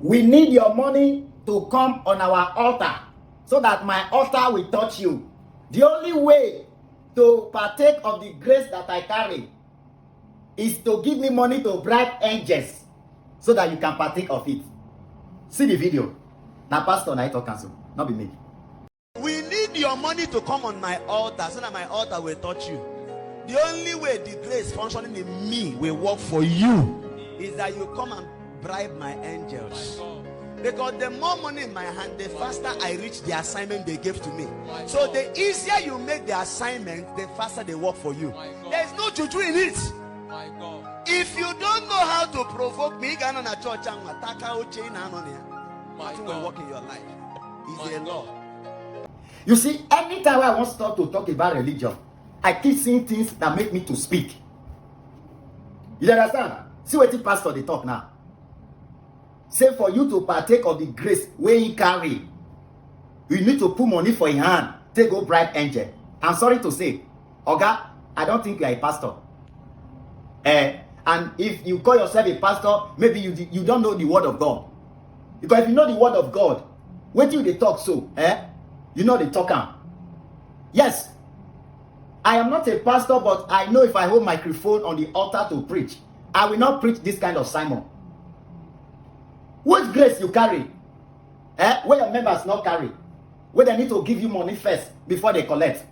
We need your money to come on our altar so that my altar will touch you. The only way to partake of the grace that I carry is to give me money to bribe angels so that you can partake of it. See the video. Now, Pastor, I talk cancel, not be me. We need your money to come on my altar so that my altar will touch you. The only way the grace functioning in me will work for you is that you come and bribe my angels. Because the more money in my hand, the faster I reach the assignment they gave to me. So the easier you make the assignment, the faster they work for you. There is no juju in it. If you don't know how to provoke me, nothing will work in your life. It's a law. You see, anytime I want to start to talk about religion, I keep seeing things that make me to speak. You understand? See what the pastor they talk now. Say for you to partake of the grace where he carry, you need to put money for your hand. Take go bribe angel. I'm sorry to say, Oga, I don't think you are a pastor. And if you call yourself a pastor, maybe you don't know the word of God. Because if you know the word of God, when you they talk so, you know they talk. Yes, I am not a pastor, but I know if I hold microphone on the altar to preach, I will not preach this kind of sermon. What grace you carry? Where your members not carry? Where they need to give you money first before they collect.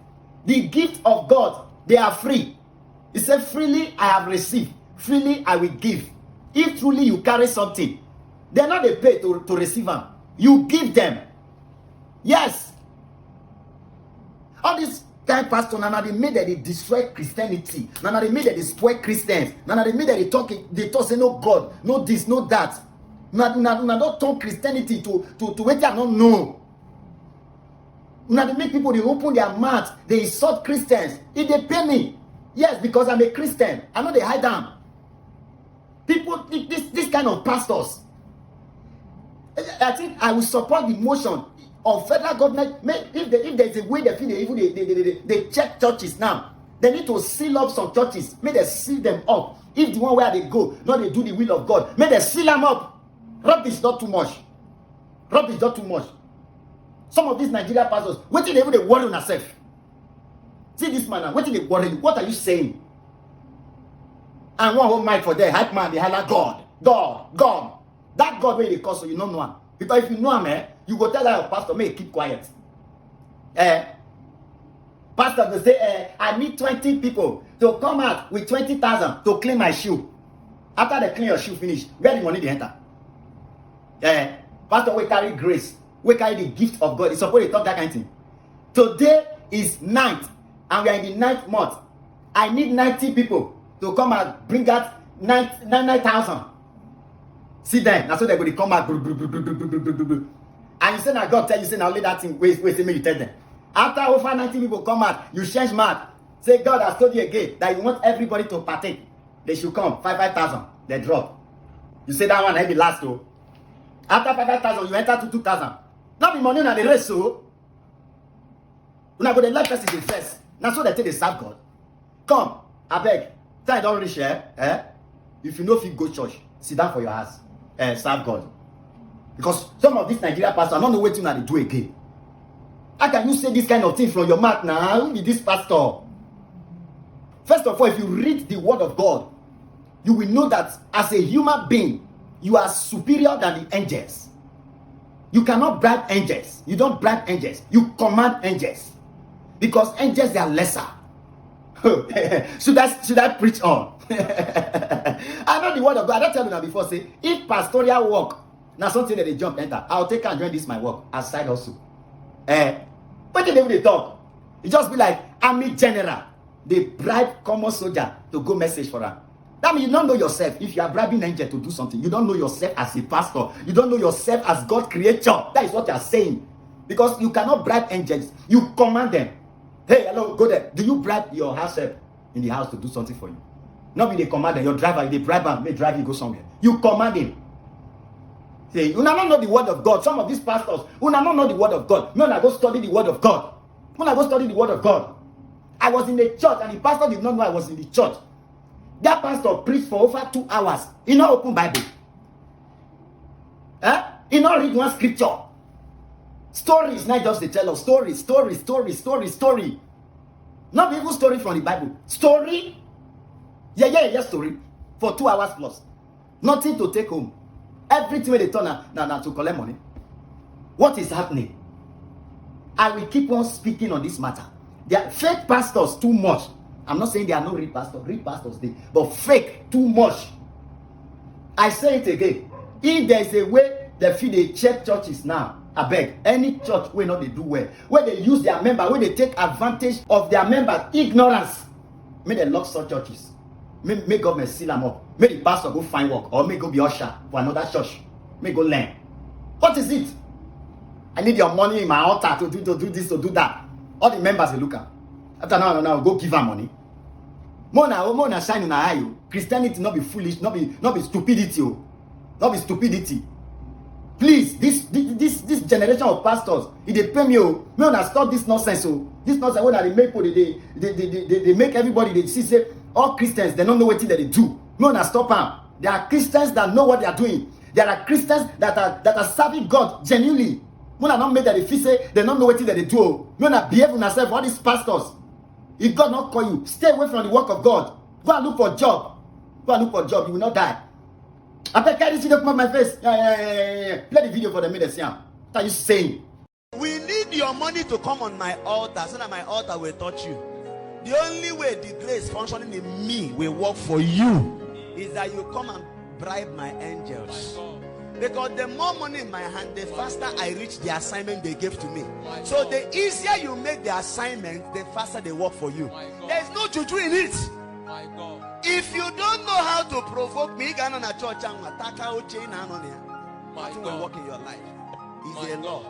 The gift of God, they are free. He said, freely I have received, freely I will give. If truly you carry something, they're not a pay to receive them. You give them. Yes. All this time pastor, Nana, they made that they destroy Christianity. Nana, they made that they spoil Christians. Nana, they made that they talk say no God, no this, no that. Nana, don't turn Christianity to what I don't know. Nana, they make people, they open their mouths, they insult Christians. If they pay me, yes, because I'm a Christian. I know they hide them. People, this kind of pastors, I think I will support the motion of federal government. If there's a way they check churches now, they need to seal up some churches. May they seal them up. If the one where they go, not they do the will of God, may they seal them up. Rubbish not too much. Rubbish not too much. Some of these Nigerian pastors, what did they worry on themselves? See this man, what did they worry? What are you saying? And one whole mic for there, hype man, they holler God. That God where they call, so you don't know him. Because if you know him, you go tell that pastor, may keep quiet. Pastor will say, I need 20 people to come out with 20,000 to clean my shoe. After they clean your shoe finish, where the money they enter? Pastor will carry grace. We carry the gift of God. It's supposed to talk that kind of thing. Today is 9th, and we are in the 9th month. I need 90 people to come and bring out 9,000. See them. That's what they're going to come out. And you say, now God tell you, say, now leave that thing. Wait, me, you tell them. After over 90 people come out, you change mouth. Say, God has told you again that you want everybody to partake. They should come. 5,000. They drop. You say that one, I be last though. After 5,000, you enter to 2,000. Not be money on the rest, so. You're not going to let person first. Now, so they take the serve God. Come, I beg. Time don't reach here. If you know if you go church, sit down for your house. Serve God. Because some of these Nigerian pastors, I don't know what they do again. How can you say this kind of thing from your mouth now? Who be this pastor? First of all, if you read the word of God, you will know that as a human being, you are superior than the angels. You cannot bribe angels. You don't bribe angels. You command angels. Because angels, they are lesser. Should I preach on? I know the word of God. I don't tell you that before. Say, if pastoral work, now something that they jump enter, I'll take and join this my work aside also. But they talk. It just be like army general. They bribe common soldier to go message for them. That means you don't know yourself. If you are bribing an angel to do something, you don't know yourself as a pastor. You don't know yourself as God creator. That is what you are saying. Because you cannot bribe angels. You command them. Hey, hello, go there. Do you bribe your house help in the house to do something for you? Not be the commander, your driver, the driver may drive you go somewhere. You command him. Say, you not know the word of God. Some of these pastors, you not know the word of God. No, I go study the word of God. When I go study the word of God, I was in the church and the pastor did not know I was in the church. That pastor preached for over 2 hours. He not open Bible. He not read one scripture. Stories, not just they tell us story. Not even story from the Bible. Story. Yeah, story. For 2 hours plus. Nothing to take home. Everything where they turn now to collect money. What is happening? I will keep on speaking on this matter. There are fake pastors too much. I'm not saying there are no real pastors. Real pastors there. But fake too much. I say it again. If there is a way they feed the churches now, I beg, any church where not they do well, where they use their member, where they take advantage of their members' ignorance, may they lock such churches. May government seal them up. May the pastor go find work, or may go be usher for another church. May go learn. What is it? I need your money in my altar to do this, to do that. All the members will look at. After now, go give her money. Mona shine in her eye. Christianity not be foolish, not be stupidity. Not be stupidity. Please, this generation of pastors, if they pay me, may not stop this nonsense. This nonsense when they make they make everybody they see say all Christians they don't know what they do. May not stop them. There are Christians that know what they are doing. There are Christians that are serving God genuinely. May not make that they feel say they don't know what they do. May not behave on themselves. All these pastors. If God not call you, stay away from the work of God. Go and look for a job. Go and look for a job. You will not die. I beg this video come on my face. Yeah. Play the video for the medicine. What are you saying? We need your money to come on my altar so that my altar will touch you. The only way the grace functioning in me will work for you is that you come and bribe my angels. Because the more money in my hand, the faster I reach the assignment they gave to me. So the easier you make the assignment, the faster they work for you. There's no juju in it. If you don't know how to provoke me, go on a church and attack out chain and on here. Nothing will work in your life. It's a law.